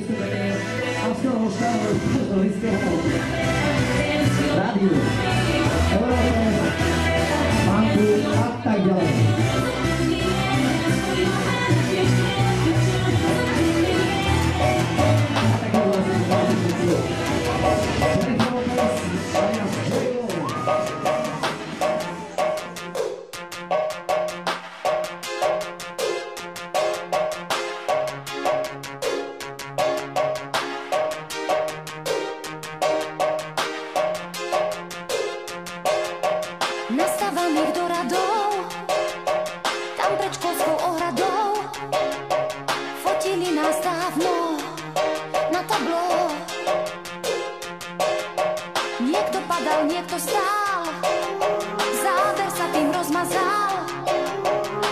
vystúpenie Avského štávu rádiu, Európe, banku a tak ďalej. Nastávaných do radov, tam pred školskou ohradou, fotili nás dávno na tablo. Niekto padal, niekto stál, záber sa tým rozmazal,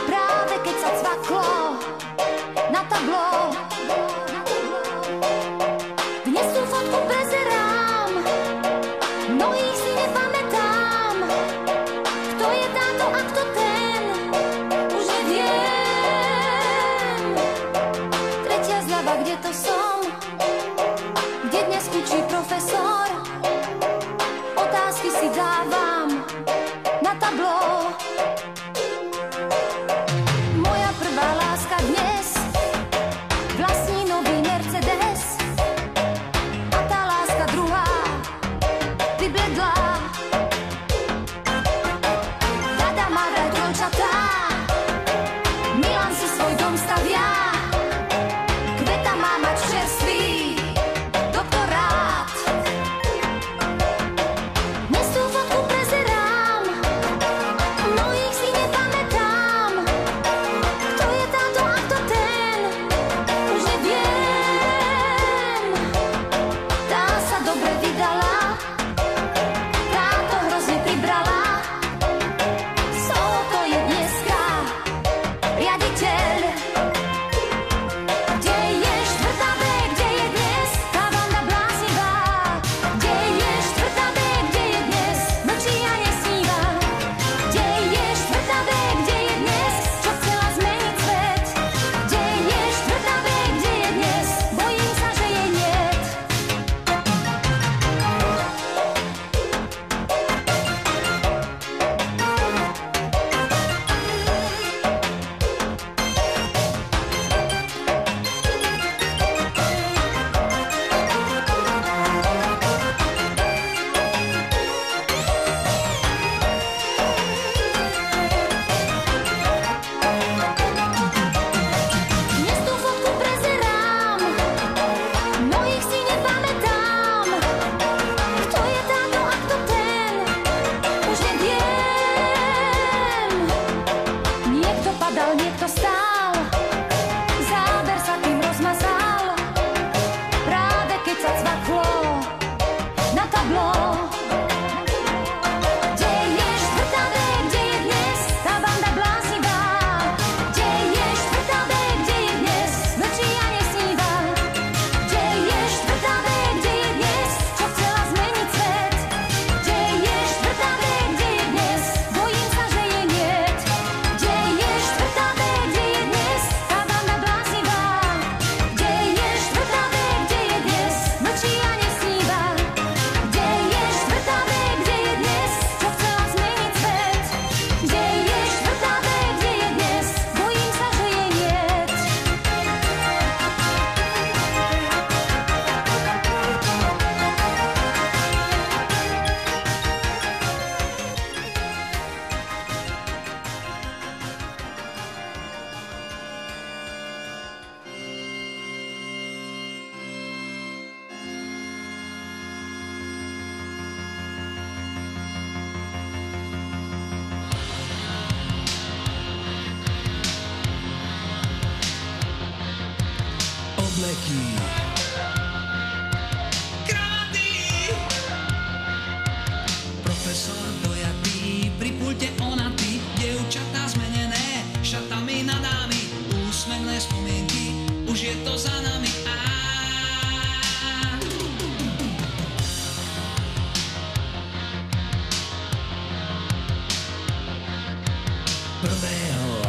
práve keď sa cvaklo na tablo. Dnes tú fotku prezerám, mnohých si nepamätám. Kto je táto a kto ten, už neviem. Tretia zľava, kde to som, kde dnes učí profesor, otázky si dávam na tablo. Moja prvá láska dnes vlastní nový Mercedes a tá láska druhá vybledla. Rada má vraj trojčatá, Milan si svoj dom stavia, Kveta má mať čerstvý doktorát. Dnes tú fotku prezerám, mnohých si nepamätám. Kto je táto a kto ten, už neviem. Tá sa dobre vydala, táto hrozne pribrala. To je dneska riaditeľ. Kde je štvrtá B, kde je dnes tá banda bláznivá? Kde je štvrtá B, kde je dnes mlčí a nesníva? Kde je štvrtá B, kde je dnes čo chcela zmeniť svet? Kde je štvrtá B, kde je dnes bojím sa, že jej niet. Dnes tú fotku prezerám, mnohých si nepamätám. Kto je táto a kto ten, už neviem. Niekto padal, niekto stál, záber sa tým rozmazal, práve keď sa cvaklo na tablo. Kde je štvrtá B, kde je dnes tá banda bláznivá? Kde je štvrtá B, kde je dnes mlčí a nesníva? Kde je štvrtá B, kde je dnes čo chcela zmeniť svet? Kde je štvrtá B, kde je dnes bojím sa, že jej niet? Kde je štvrtá B, kde je dnes tá banda bláznivá? Kde je štvrtá B, kde je dnes mlčí a nesníva? Kde je štvrtá B, kde je dnes čo chcela zmeniť svet? Kde je štvrtá B, kde je dnes bojím sa, že jej niet? Obleky, krády, profesor dojatý, pri pulte onatý, dievčatá zmenené, šatami na dámy, úsmevné spomienky, už je to za nami. Prvého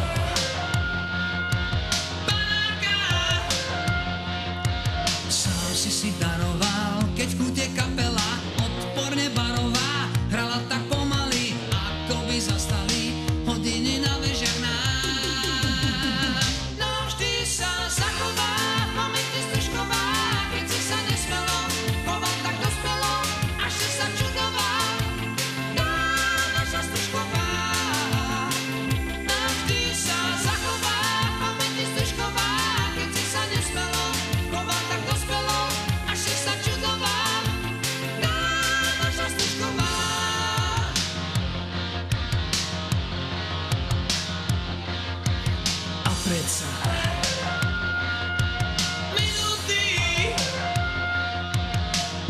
Minuty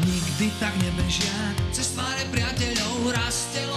nikdy tak nebežia, cez tváre priateľov rastie